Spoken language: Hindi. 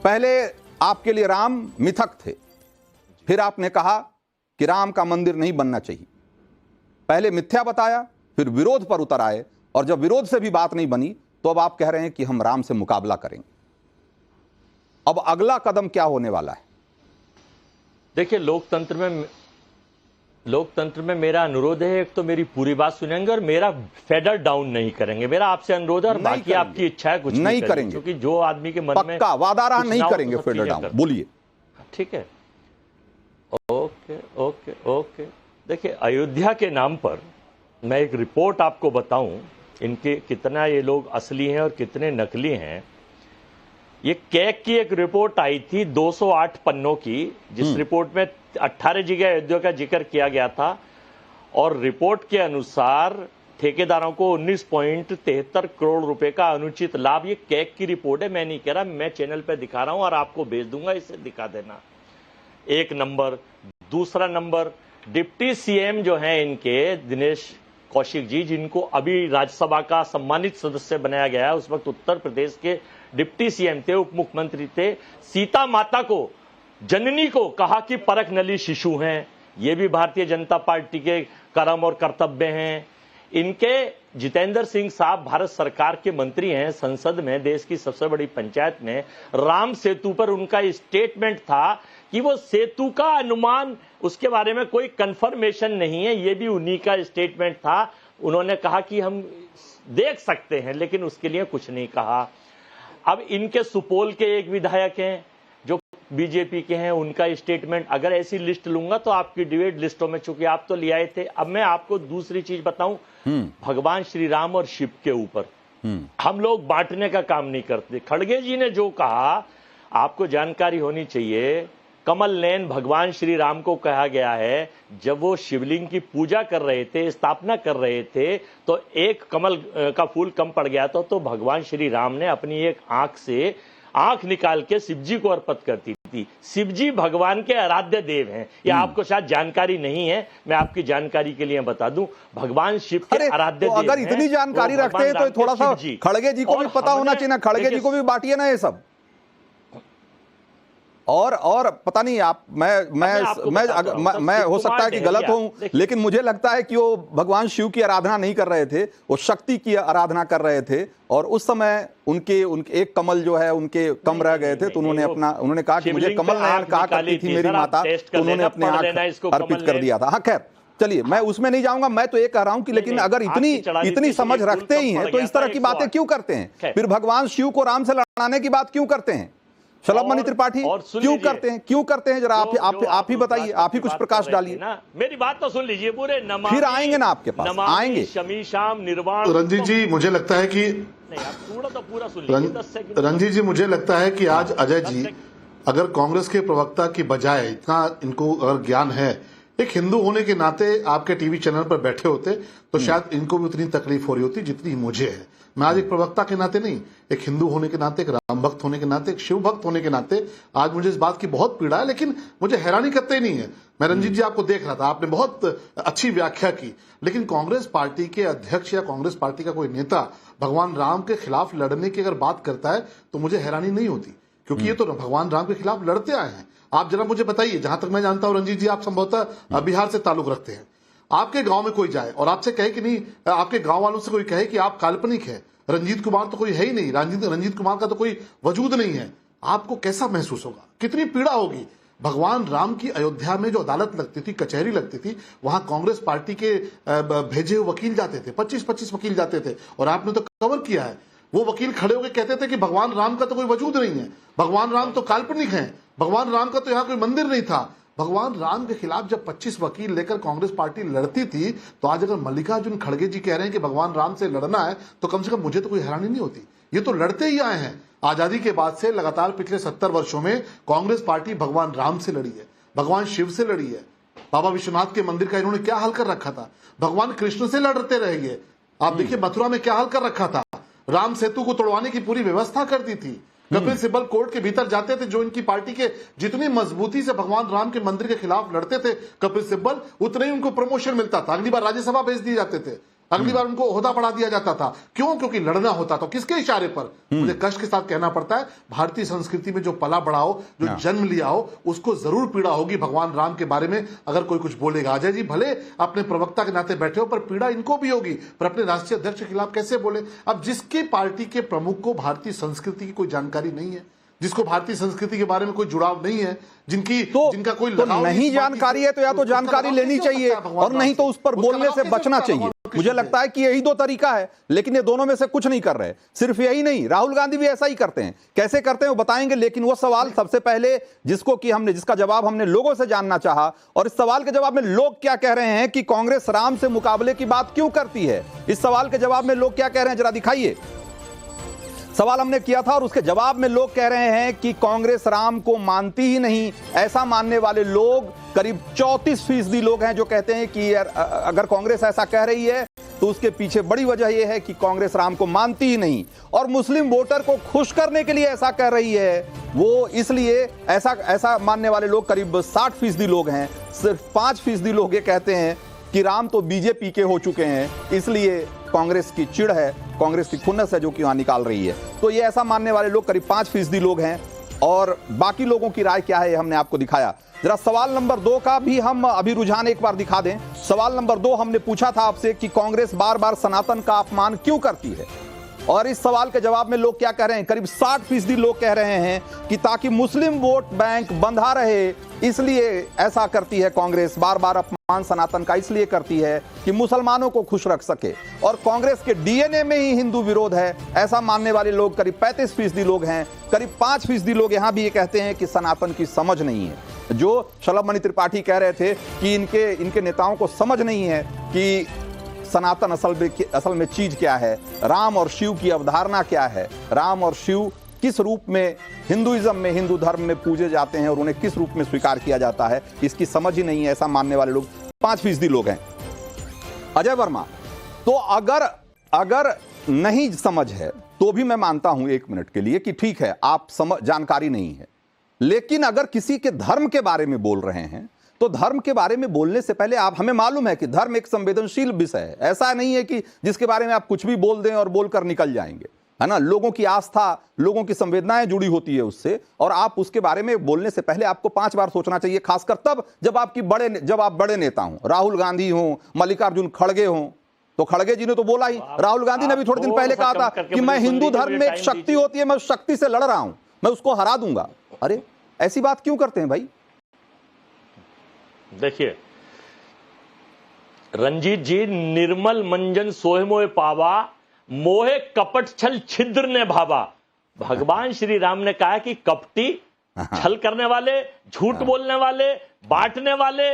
पहले आपके लिए राम मिथक थे, फिर आपने कहा कि राम का मंदिर नहीं बनना चाहिए। पहले मिथ्या बताया, फिर विरोध पर उतर आए, और जब विरोध से भी बात नहीं बनी तो अब आप कह रहे हैं कि हम राम से मुकाबला करेंगे। अब अगला कदम क्या होने वाला है? देखिए, लोकतंत्र में मेरा अनुरोध है, एक तो मेरी पूरी बात सुनेंगे और मेरा फेडर डाउन नहीं करेंगे। मेरा आपसे अनुरोध है, और बाकी आपकी इच्छा है कुछ नहीं करेंगे, क्योंकि जो आदमी के मन में पक्का वादा रहा नहीं करेंगे फेडर डाउन। बोलिए। ठीक है, ओके ओके ओके। देखिए, अयोध्या के नाम पर मैं एक रिपोर्ट आपको बताऊं, इनके कितना ये लोग असली हैं और कितने नकली हैं। ये कैग की एक रिपोर्ट आई थी 208 पन्नों की, जिस रिपोर्ट में 18 जगह अयोध्या का जिक्र किया गया था, और रिपोर्ट के अनुसार ठेकेदारों को 19.73 करोड़ रुपए का अनुचित लाभ। ये कैग की रिपोर्ट है, मैं नहीं कह रहा, मैं चैनल पे दिखा रहा हूं और आपको भेज दूंगा, इसे दिखा देना। एक नंबर। दूसरा नंबर, डिप्टी सीएम जो हैं इनके, दिनेश कौशिक जी, जिनको अभी राज्यसभा का सम्मानित सदस्य बनाया गया है, उस वक्त उत्तर प्रदेश के डिप्टी सीएम थे, उप मुख्यमंत्री थे। सीता माता को, जननी को कहा कि परख नली शिशु हैं। ये भी भारतीय जनता पार्टी के कर्म और कर्तव्य हैं। इनके जितेंद्र सिंह साहब भारत सरकार के मंत्री हैं, संसद में, देश की सबसे बड़ी पंचायत में। राम सेतु पर उनका स्टेटमेंट था कि वो सेतु का अनुमान, उसके बारे में कोई कंफर्मेशन नहीं है, ये भी उन्हीं का स्टेटमेंट था। उन्होंने कहा कि हम देख सकते हैं, लेकिन उसके लिए कुछ नहीं कहा। अब इनके सुपौल के एक विधायक हैं जो बीजेपी के हैं, उनका स्टेटमेंट, अगर ऐसी लिस्ट लूंगा तो आपकी डिबेट लिस्टों में, चूंकि आप तो ले आए थे। अब मैं आपको दूसरी चीज बताऊं, भगवान श्री राम और शिव के ऊपर हम लोग बांटने का काम नहीं करते। खड़गे जी ने जो कहा, आपको जानकारी होनी चाहिए, कमल नयन भगवान श्री राम को कहा गया है। जब वो शिवलिंग की पूजा कर रहे थे, स्थापना कर रहे थे, तो एक कमल का फूल कम पड़ गया था, तो भगवान श्री राम ने अपनी एक आंख से आंख निकाल के शिवजी को अर्पित करती थी। शिवजी भगवान के आराध्य देव हैं, ये आपको शायद जानकारी नहीं है, मैं आपकी जानकारी के लिए बता दूं, भगवान शिव के आराध्य देव हैं। अगर इतनी जानकारी रखते हैं तो थोड़ा सा खड़गे जी को भी पता होना चाहिए ना, खड़गे जी को भी बांटिए ना ये सब। और पता नहीं, आप मैं हो सकता है कि गलत हूं, लेकिन मुझे लगता है कि वो भगवान शिव की आराधना नहीं कर रहे थे, वो शक्ति की आराधना कर रहे थे, और उस समय उनके एक कमल जो है उनके कम रह गए थे, तो उन्होंने कहा कि मुझे कमल नयन कहा करती थी मेरी माता, तो उन्होंने अपने आंख अर्पित कर दिया था। हाँ, खैर चलिए, मैं उसमें नहीं जाऊंगा। मैं तो ये कह रहा हूं कि लेकिन अगर इतनी समझ रखते ही हैं तो इस तरह की बातें क्यों करते हैं? फिर भगवान शिव को राम से लड़ाने की बात क्यों करते हैं? शलभ मणि त्रिपाठी क्यों करते हैं? जरा आप ही बताइए, आप ही कुछ प्रकाश डालिए ना। मेरी बात तो सुन लीजिए पूरे। फिर आएंगे ना आपके पास, आएंगे। शमी शाम निर्वाण। रंजीत जी, मुझे लगता है कि पूरा सुन लीजिए। रंजीत जी, मुझे लगता है कि आज अजय जी, अगर कांग्रेस के प्रवक्ता की बजाय इतना इनको अगर ज्ञान है, एक हिंदू होने के नाते आपके टीवी चैनल पर बैठे होते तो शायद इनको भी उतनी तकलीफ हो रही होती जितनी मुझे है। मैं आज एक प्रवक्ता के नाते नहीं, एक हिंदू होने के नाते, एक राम भक्त होने के नाते, एक शिव भक्त होने के नाते आज मुझे इस बात की बहुत पीड़ा है, लेकिन मुझे हैरानी करते ही नहीं है। मैं रंजीत जी आपको देख रहा था, आपने बहुत अच्छी व्याख्या की, लेकिन कांग्रेस पार्टी के अध्यक्ष या कांग्रेस पार्टी का कोई नेता भगवान राम के खिलाफ लड़ने की अगर बात करता है तो मुझे हैरानी नहीं होती, क्योंकि ये तो भगवान राम के खिलाफ लड़ते आए हैं। आप जरा मुझे बताइए, जहां तक मैं जानता हूं रंजीत जी, आप संभवतः बिहार से ताल्लुक रखते हैं, आपके गांव में कोई जाए और आपसे कहे कि नहीं, आपके गांव वालों से कोई कहे कि आप काल्पनिक है, रंजीत कुमार तो कोई है ही नहीं, रंजीत कुमार का तो कोई वजूद नहीं है, आपको कैसा महसूस होगा? कितनी पीड़ा होगी? भगवान राम की अयोध्या में जो अदालत लगती थी, कचहरी लगती थी, वहां कांग्रेस पार्टी के भेजे हुए वकील जाते थे, 25-25 वकील जाते थे, और आपने तो कवर किया है। वो वकील खड़े होकर कहते थे कि भगवान राम का तो कोई वजूद नहीं है, भगवान राम तो काल्पनिक है, भगवान राम का तो यहाँ कोई मंदिर नहीं था। भगवान राम के खिलाफ जब 25 वकील लेकर कांग्रेस पार्टी लड़ती थी, तो आज अगर मल्लिकार्जुन खड़गे जी कह रहे हैं कि भगवान राम से लड़ना है, तो कम से कम मुझे तो कोई हैरानी नहीं होती। ये तो लड़ते ही आए हैं। आजादी के बाद से लगातार पिछले 70 वर्षों में कांग्रेस पार्टी भगवान राम से लड़ी है, भगवान शिव से लड़ी है, बाबा विश्वनाथ के मंदिर का इन्होंने क्या हाल कर रखा था, भगवान कृष्ण से लड़ते रहेंगे। आप देखिए मथुरा में क्या हाल कर रखा था, राम सेतु को तोड़वाने की पूरी व्यवस्था कर दी थी। कपिल सिब्बल कोर्ट के भीतर जाते थे, जो इनकी पार्टी के जितनी मजबूती से भगवान राम के मंदिर के खिलाफ लड़ते थे कपिल सिब्बल, उतना ही उनको प्रमोशन मिलता था, अगली बार राज्यसभा भेज दिए जाते थे। अगली बार उनको ओहदा बढ़ा दिया जाता था। क्यों? क्योंकि लड़ना होता था। किसके इशारे पर? मुझे कष्ट के साथ कहना पड़ता है, भारतीय संस्कृति में जो पला बढ़ा हो, जो जन्म लिया हो, उसको जरूर पीड़ा होगी भगवान राम के बारे में अगर कोई कुछ बोलेगा। अजय जी भले अपने प्रवक्ता के नाते बैठे हो, पर पीड़ा इनको भी होगी। पर अपने राष्ट्रीय अध्यक्ष के खिलाफ कैसे बोले? अब जिसके पार्टी के प्रमुख को भारतीय संस्कृति की कोई जानकारी नहीं है, जिसको भारतीय संस्कृति के बारे में कोई जुड़ाव नहीं है, जिनका कोई लगाव नहीं जानकारी है, तो या तो जानकारी लेनी चाहिए और नहीं तो उस पर बोलने से बचना चाहिए। मुझे लगता है कि यही दो तरीका है, लेकिन ये दोनों में से कुछ नहीं कर रहे। सिर्फ यही नहीं, राहुल गांधी भी ऐसा ही करते हैं। कैसे करते हैं वो बताएंगे, लेकिन वो सवाल सबसे पहले जिसका जवाब हमने लोगों से जानना चाहा, और इस सवाल के जवाब में लोग क्या कह रहे हैं कि कांग्रेस राम से मुकाबले की बात क्यों करती है, इस सवाल के जवाब में लोग क्या कह रहे हैं जरा दिखाइए। सवाल हमने किया था और उसके जवाब में लोग कह रहे हैं कि कांग्रेस राम को मानती ही नहीं। ऐसा मानने वाले लोग करीब 34% लोग हैं जो कहते हैं कि अगर कांग्रेस ऐसा कह रही है तो उसके पीछे बड़ी वजह यह है कि कांग्रेस राम को मानती ही नहीं, और मुस्लिम वोटर को खुश करने के लिए ऐसा कर रही है। वो इसलिए ऐसा मानने वाले लोग करीब 60% लोग हैं। सिर्फ 5% लोग ये कहते हैं कि राम तो बीजेपी के हो चुके हैं, इसलिए कांग्रेस की चिढ़ है, कांग्रेस की खुन्नस है जो कि वहां निकाल रही है। तो ये ऐसा मानने वाले लोग करीब 5% लोग हैं। और बाकी लोगों की राय क्या है हमने आपको दिखाया। जरा सवाल नंबर 2 का भी हम अभी रुझान एक बार दिखा दें। सवाल नंबर 2 हमने पूछा था आपसे कि कांग्रेस बार बार सनातन का अपमान क्यों करती है, और इस सवाल के जवाब में लोग क्या कह रहे हैं। करीब 60% लोग कह रहे हैं कि ताकि मुस्लिम वोट बैंक बंधा रहे, इसलिए ऐसा करती है कांग्रेस। बार बार अपमान सनातन का इसलिए करती है कि मुसलमानों को खुश रख सके, और कांग्रेस के डीएनए में ही हिंदू विरोध है, ऐसा मानने वाले लोग करीब 35% लोग हैं। करीब 5% लोग यहां भी ये कहते हैं कि सनातन की समझ नहीं है। जो शलभ मणि त्रिपाठी कह रहे थे कि इनके नेताओं को समझ नहीं है कि सनातन असल में चीज क्या है, राम और शिव की अवधारणा क्या है, राम और शिव किस रूप में हिंदुइज्म में, हिंदू धर्म में पूजे जाते हैं और उन्हें किस रूप में स्वीकार किया जाता है, इसकी समझ ही नहीं है। ऐसा मानने वाले लोग 5% लोग हैं। अजय वर्मा, तो अगर नहीं समझ है तो भी मैं मानता हूं 1 मिनट के लिए कि ठीक है, आप जानकारी नहीं है, लेकिन अगर किसी के धर्म के बारे में बोल रहे हैं तो धर्म के बारे में बोलने से पहले हमें मालूम है कि धर्म एक संवेदनशील विषय है। ऐसा नहीं है कि जिसके बारे में आप कुछ भी बोल दें और बोलकर निकल जाएंगे, है ना। लोगों की आस्था, लोगों की संवेदनाएं जुड़ी होती है उससे, और आप उसके बारे में बोलने से पहले आपको 5 बार सोचना चाहिए, खासकर तब जब आप बड़े नेता हों, राहुल गांधी हों, मल्लिकार्जुन खड़गे हों। तो खड़गे जी ने तो बोला ही, राहुल गांधी ने भी थोड़े दिन पहले कहा था कि मैं हिंदू धर्म में एक शक्ति होती है, मैं उस शक्ति से लड़ रहा हूं, मैं उसको हरा दूंगा। अरे ऐसी बात क्यों करते हैं भाई? देखिए रंजीत जी, निर्मल मंजन सोहे मोहे पावा, मोहे कपट छल छिद्र ने भावा। भगवान श्री राम ने कहा कि कपटी, छल करने वाले, झूठ बोलने वाले, बांटने वाले,